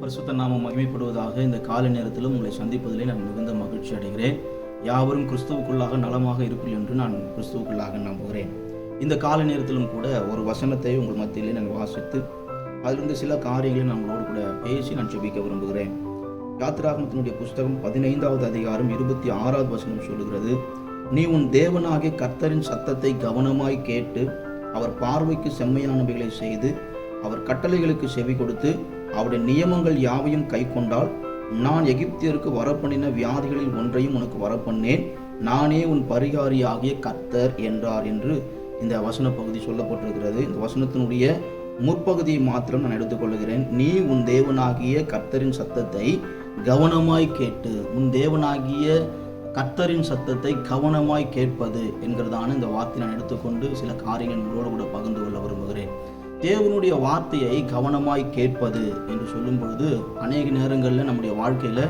பரிசுத்த நாமம் மகிமைப்படுவதாக. இந்த காலை நேரத்திலும் உங்களை சந்திப்பதிலே நான் மிகுந்த மகிழ்ச்சி அடைகிறேன். யாவரும் கிறிஸ்துவுக்குள்ளாக நலமாக இருப்பீர்கள் என்று நான் கிறிஸ்துவுக்குள்ளாக நம்புகிறேன். இந்த காலை நேரத்திலும் கூட ஒரு வசனத்தை உங்கள் மத்தியிலே நான் வாசித்து அதிலிருந்து சில காரியங்களை நான் உங்களோடு கூட பேசி நான் ஜெபிக்க விரும்புகிறேன். யாத்திராகமத்தினுடைய புஸ்தகம் 15வது அதிகாரம் 26வது வசனம் சொல்லுகிறது, நீ உன் தேவனாகிய கர்த்தரின் சத்தத்தை கவனமாய் கேட்டு அவர் பார்வைக்கு செம்மையானவைகளை செய்து அவர் கட்டளைகளுக்கு செவி கொடுத்து அவருடைய நியமங்கள் யாவையும் கை கொண்டால் நான் எகிப்தியருக்கு வரப்பண்ணின வியாதிகளில் ஒன்றையும் உனக்கு வரப்பண்ணேன், நானே உன் பரிகாரியாகிய கர்த்தர் என்றார் என்று இந்த வசன பகுதி சொல்லப்பட்டிருக்கிறது. இந்த வசனத்தினுடைய முற்பகுதியை மாத்திரம் நான் எடுத்துக்கொள்கிறேன். நீ உன் தேவனாகிய கர்த்தரின் சத்தத்தை கவனமாய் கேட்டு, உன் தேவனாகிய கர்த்தரின் சத்தத்தை கவனமாய் கேட்பது என்கிறதான இந்த வார்த்தை நான் எடுத்துக்கொண்டு சில காரியங்கள் உங்களோடு கூட பகிர்ந்து கொள்ள விரும்புகிறேன். தேவனுடைய வார்த்தையை கவனமாய் கேட்பது என்று சொல்லும் பொழுது அநேக நேரங்களில் நம்முடைய வாழ்க்கையில்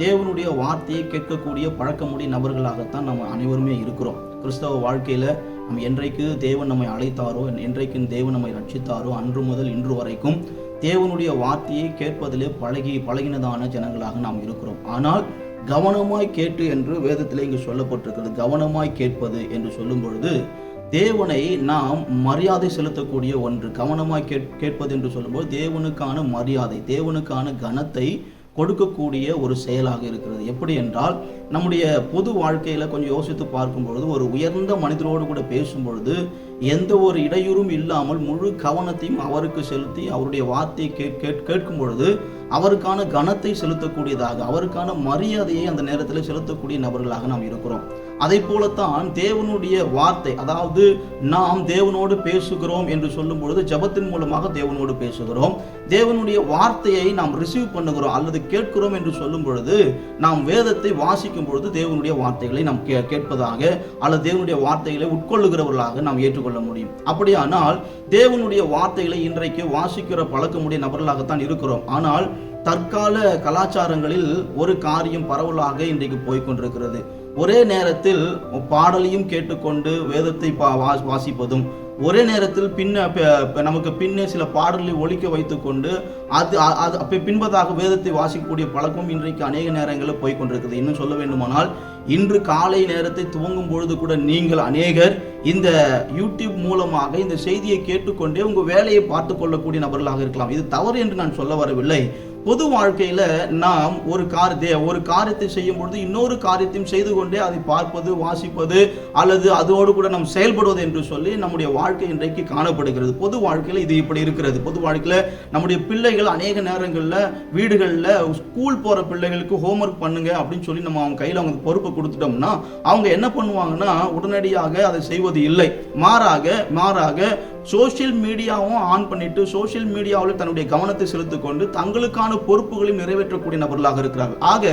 தேவனுடைய வார்த்தையை கேட்கக்கூடிய பழக்கமுடைய நபர்களாகத்தான் நம்ம அனைவருமே இருக்கிறோம். கிறிஸ்தவ வாழ்க்கையில் நம்ம என்றைக்கு தேவன் நம்மை அழைத்தாரோ, என்றைக்கு தேவன் நம்மை ரட்சித்தாரோ அன்று முதல் இன்று வரைக்கும் தேவனுடைய வார்த்தையை கேட்பதிலே பழகினதான ஜனங்களாக நாம் இருக்கிறோம். ஆனால் கவனமாய் கேட்டு என்று வேதத்தில் இங்கு சொல்லப்பட்டிருக்கிறது. கவனமாய் கேட்பது என்று சொல்லும் பொழுது தேவனை நாம் மரியாதை செலுத்தக்கூடிய ஒன்று. கவனமாய் கேட்பது என்று சொல்லும்போது தேவனுக்கான மரியாதை, தேவனுக்கான கனத்தை கொடுக்கக்கூடிய ஒரு செயலாக இருக்கிறது. எப்படி என்றால், நம்முடைய பொது வாழ்க்கையில் கொஞ்சம் யோசித்து பார்க்கும் பொழுது ஒரு உயர்ந்த மனிதரோடு கூட பேசும் பொழுது எந்த ஒரு இடையூறும் இல்லாமல் முழு கவனத்தையும் அவருக்கு செலுத்தி அவருடைய வார்த்தையை கேட்கும் பொழுது அவருக்கான கனத்தை செலுத்தக்கூடியதாக, அவருக்கான மரியாதையை அந்த நேரத்தில் செலுத்தக்கூடிய நபர்களாக நாம் இருக்கிறோம். அதை போலத்தான் தேவனுடைய வார்த்தை, அதாவது நாம் தேவனோடு பேசுகிறோம் என்று சொல்லும் பொழுது ஜெபத்தின் மூலமாக தேவனோடு பேசுகிறோம். தேவனுடைய வார்த்தையை நாம் ரிசீவ் பண்ணுகிறோம் அல்லது கேட்கிறோம் என்று சொல்லும் பொழுது நாம் வேதத்தை வாசிக்கும் பொழுது தேவனுடைய வார்த்தைகளை நாம் கேட்பதாக அல்லது தேவனுடைய வார்த்தைகளை உட்கொள்ளுகிறவர்களாக நாம் ஏற்றுக்கொள்ள முடியும். அப்படியானால் தேவனுடைய வார்த்தைகளை இன்றைக்கு வாசிக்கிற பழக்கமுடைய நபர்களாகத்தான் இருக்கிறோம். ஆனால் தற்கால கலாச்சாரங்களில் ஒரு காரியம் பரவலாக இன்றைக்கு போய்கொண்டிருக்கிறது. ஒரே நேரத்தில் பாடலையும் கேட்டுக்கொண்டு வேதத்தை வாசிப்பதும், ஒரே நேரத்தில் நமக்கு பின்னே சில பாடல்களை ஒலிக்க வைத்துக்கொண்டு அது பின்பதாக வேதத்தை வாசிக்கக்கூடிய பழக்கம் இன்றைக்கு அநேக நேரங்களில் போய்கொண்டிருக்கிறது. இன்னும் சொல்ல வேண்டுமானால், இன்று காலை நேரத்தை துவங்கும் பொழுது கூட நீங்கள் அநேகர் இந்த யூடியூப் மூலமாக இந்த செய்தியை கேட்டுக்கொண்டே உங்கள் வேலையை பார்த்து கொள்ளக்கூடிய நபர்களாக இருக்கலாம். இது தவறு என்று நான் சொல்ல வரவில்லை. பொது வாழ்க்கையில நாம் ஒரு காரியத்தை செய்யும் பொழுது இன்னொரு காரியத்தையும் செய்து கொண்டே அதை பார்ப்பது, வாசிப்பது அல்லது அதோடு கூட நாம் செயல்படுவது என்று சொல்லி நம்முடைய வாழ்க்கை இன்றைக்கு காணப்படுகிறது. பொது வாழ்க்கையில் இது இப்படி இருக்கிறது. பொது வாழ்க்கையில் நம்முடைய பிள்ளைகள் அநேக நேரங்களில் வீடுகளில் ஸ்கூல் போகிற பிள்ளைகளுக்கு ஹோம்ஒர்க் பண்ணுங்க அப்படின்னு சொல்லி நம்ம அவங்க கையில் அவங்க பொறுப்பை கொடுத்துட்டோம்னா அவங்க என்ன பண்ணுவாங்கன்னா உடனடியாக அதை செய்வது இல்லை. மாறாக சோசியல் மீடியாவும் ஆன் பண்ணிட்டு சோசியல் மீடியாவில் தன்னுடைய கவனத்தை செலுத்திக் கொண்டு தங்களுக்கான பொறுப்புகளையும் நிறைவேற்றக்கூடிய நபர்களாக இருக்கிறார்கள். ஆக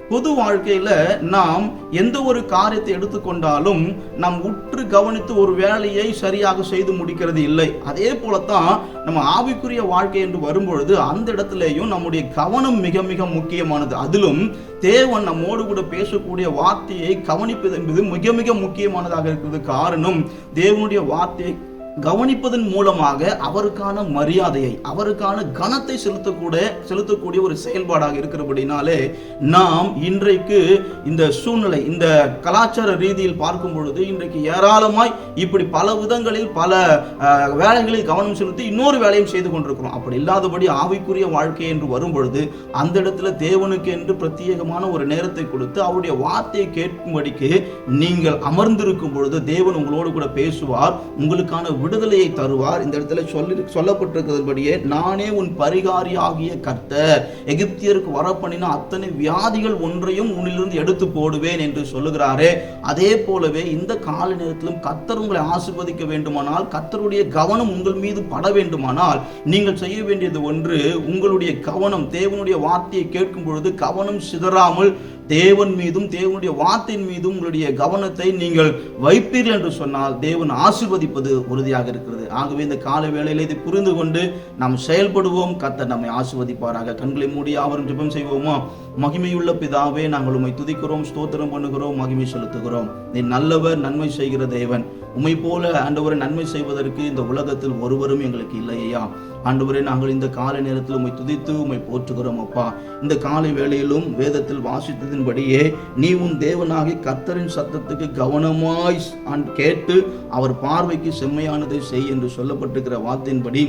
பொது வாழ்க்கையில நாம் எந்த ஒரு காரியத்தை எடுத்துக்கொண்டாலும் நாம் உற்று கவனித்து ஒரு வேலையை சரியாக செய்து முடிக்கிறது இல்லை. அதே போலத்தான் நம்ம ஆவிக்குரிய வாழ்க்கை என்று வரும்பொழுது அந்த இடத்திலேயும் நம்முடைய கவனம் மிக மிக முக்கியமானது. அதிலும் தேவன் நம்மோடு கூட பேசக்கூடிய வார்த்தையை கவனிப்பது என்பது மிக மிக முக்கியமானதாக இருக்கிறது. காரணம், தேவனுடைய வார்த்தையை கவனிப்பதன் மூலமாக அவருக்கான மரியாதையை, அவருக்கான கனத்தை செலுத்தக்கூடிய ஒரு செயல்பாடாக இருக்கிறபடினாலே நாம் இன்றைக்கு இந்த சூழ்நிலை, இந்த கலாச்சார ரீதியில் பார்க்கும் பொழுது இன்றைக்கு ஏராளமாய் இப்படி பல விதங்களில் பல வேலைகளில் கவனம் செலுத்தி இன்னொரு வேலையும் செய்து கொண்டிருக்கிறோம். அப்படி இல்லாதபடி ஆவிக்குரிய வாழ்க்கை என்று வரும் பொழுது அந்த இடத்துல தேவனுக்கு என்று பிரத்யேகமான ஒரு நேரத்தை கொடுத்து அவருடைய வார்த்தையை கேட்கும்படிக்கு நீங்கள் அமர்ந்திருக்கும் பொழுது தேவன் உங்களோடு கூட பேசுவார், உங்களுக்கான விடுதலையை தருவார். இந்த இடத்துல சொல்லப்பட்டிருக்கிறபடியே நானே உன் பரிகாரியாகிய கர்த்தர், எகிப்தியருக்கு வரப்பண்ணின அத்தனை வியாதிகள் ஒன்றையும் உன்னிலிருந்து எடுத்து போடுவேன் என்று சொல்லுகிறாரே. அதே போலவே இந்த கால நேரத்திலும் கர்த்தர் உங்களை ஆசீர்வதிக்க வேண்டுமானால், கர்த்தருடைய கவனம் உங்கள் மீது பட வேண்டுமானால் நீங்கள் செய்ய வேண்டியது ஒன்று, உங்களுடைய கவனம் தேவனுடைய வார்த்தையை கேட்கும் பொழுது கவனம் சிதறாமல் தேவன் மீதும் தேவனுடைய வார்த்தையின் மீதும் உங்களுடைய கவனத்தை நீங்கள் வைப்பீர்கள் என்று சொன்னால் தேவன் ஆசீர்வதிப்பது உறுதியாக இருக்கிறது. ஆகவே இந்த கால வேளையில் இதை புரிந்து கொண்டு நாம் செயல்படுவோம். கர்த்தர் நம்மை ஆசீர்வதிப்பாராக. கண்களை மூடி யாவரும் ஜெபம் செய்வோமா? மகிமையுள்ள பிதாவே, நாங்கள் உம்மை துதிக்கிறோம், ஸ்தோத்திரம் பண்ணுகிறோம், மகிமை செலுத்துகிறோம். நீ நல்லவர், நன்மை செய்கிற தேவன். உம்மை போல ஆண்டவரை நன்மை செய்வதற்கு இந்த உலகத்தில் ஒருவரும் எங்களுக்கு இல்லையா. ஆண்டவரே, நாங்கள் இந்த காலை நேரத்தில் உம்மை துதித்து உம்மை போற்றுகிறோம் அப்பா. இந்த காலை வேளையிலும் வேதத்தில் வாசித்ததின்படியே நீ உன் தேவனாகி கர்த்தரின் சத்தத்துக்கு கவனமாய் கேட்டு அவர் பார்வைக்கு செம்மையானதை செய் என்று சொல்லப்பட்டிருக்கிற வார்த்தையின்படி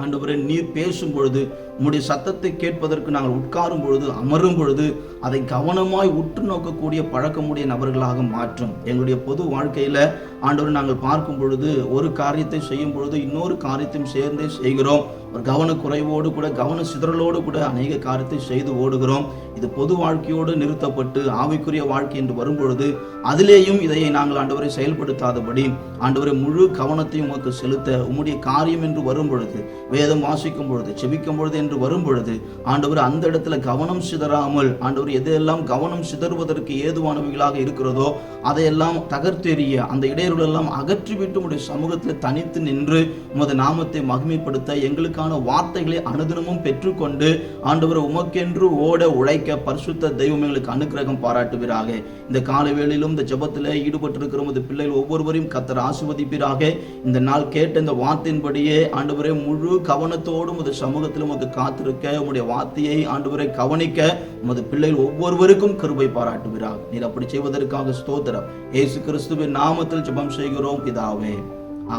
ஆண்டவரே, நீர் பேசும் பொழுது உம்முடைய சத்தத்தை கேட்பதற்கு நாங்கள் உட்காரும் பொழுது, அமரும் பொழுது அதை கவனமாய் உற்று நோக்கக்கூடிய பழக்கமுடைய நபர்களாக மாற்றும். எங்களுடைய பொது வாழ்க்கையில ஆண்டவரை நாங்கள் பார்க்கும் பொழுது ஒரு காரியத்தை செய்யும் பொழுது இன்னொரு காரியத்தையும் சேர்ந்தே செய்கிறோம். ஒரு கவனக்குறைவோடு கூட, கவன சிதறலோடு கூட அநேக காரியத்தை செய்து ஓடுகிறோம். இது பொது வாழ்க்கையோடு நிறுத்தப்பட்டு ஆவிக்குரிய வாழ்க்கை என்று வரும் பொழுது அதிலேயும் இதை நாங்கள் ஆண்டவரை செயல்படுத்தாதபடி ஆண்டவரை முழு கவனத்தையும் உமக்கு செலுத்த உம்முடைய காரியம் என்று வரும் பொழுது, வேதம் வாசிக்கும் பொழுது, செபிக்கும் பொழுது என்று வரும் பொழுது ஆண்டவர் அந்த இடத்துல கவனம் சிதறாமல், ஆண்டவர் எதையெல்லாம் கவனம் சிதறுவதற்கு ஏதுவானவைகளாக இருக்கிறதோ அதையெல்லாம் தகர்த்தெறிய, அந்த இடையூறுகளெல்லாம் அகற்றிவிட்டு உடைய சமூகத்தில் தனித்து நின்று உமது நாமத்தை மகிமைப்படுத்த எங்களுக்கான வார்த்தைகளை அனுதினமும் பெற்றுக்கொண்டு ஆண்டவர் உமக்கென்று ஓட உழைக்க பரிசுத்த தெய்வம் எங்களுக்கு அனுக்கிரகம் பாராட்டுவீராக. இந்த காலை வேளையிலும் இந்த ஜெபத்தில் ஈடுபட்டிருக்கிற உமது பிள்ளைகள் ஒவ்வொருவரையும் கர்த்தர் ஆசீர்வதிப்பீராக. இந்த நாள் கேட்ட இந்த வார்த்தையின்படியே ஆண்டவரே முழு கவனத்தோடு உமது சமூகத்தில் உமக்கு காத்திருக்க, உம்முடைய வார்த்தையை ஆண்டவரை கவனிக்க உமது பிள்ளைகள் ஒவ்வொருவருக்கும் கிருபை பாராட்டுவீராக. நீர் அப்படி செய்வதற்காக ஸ்தோத்திரம். இயேசு கிறிஸ்துவின் நாமத்தில் ஜெபம் செய்கிறோம் பிதாவே.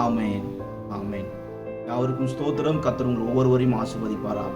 ஆமென், ஆமென். யாவருக்கும் ஸ்தோத்திரம். கர்த்தர் உங்கள் ஒவ்வொருவரையும் ஆசீர்வதிப்பாராக.